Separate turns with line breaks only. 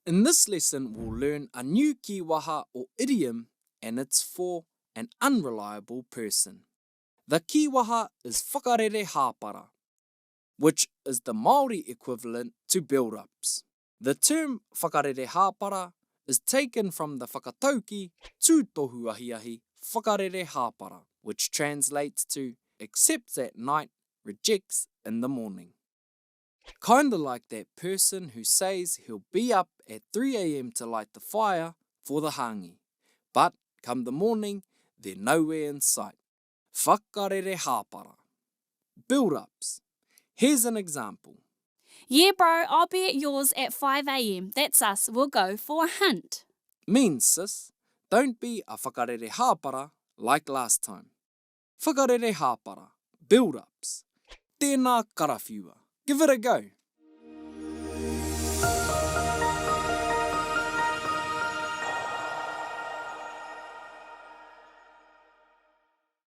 In this lesson, we'll learn a new kīwaha or idiom, and it's for an unreliable person. The kīwaha is Whakarere Hāpara, which is the Māori equivalent to build-ups. The term Whakarere Hāpara is taken from the whakatauki tū tohu ahiahi Whakarere Hāpara, which translates to accepts at night, rejects in the morning. Kinda like that person who says he'll be up at 3 a.m. to light the fire for the hangi, but come the morning, they're nowhere in sight. Whakarere Hāpara. Build-ups. Here's an example.
Yeah, bro, I'll be at yours at 5 a.m. That's us. We'll go for a hunt.
Means, sis, don't be a whakarere hāpara like last time. Whakarere hāpara. Build-ups. Tēnā karawhiua. Give it a go.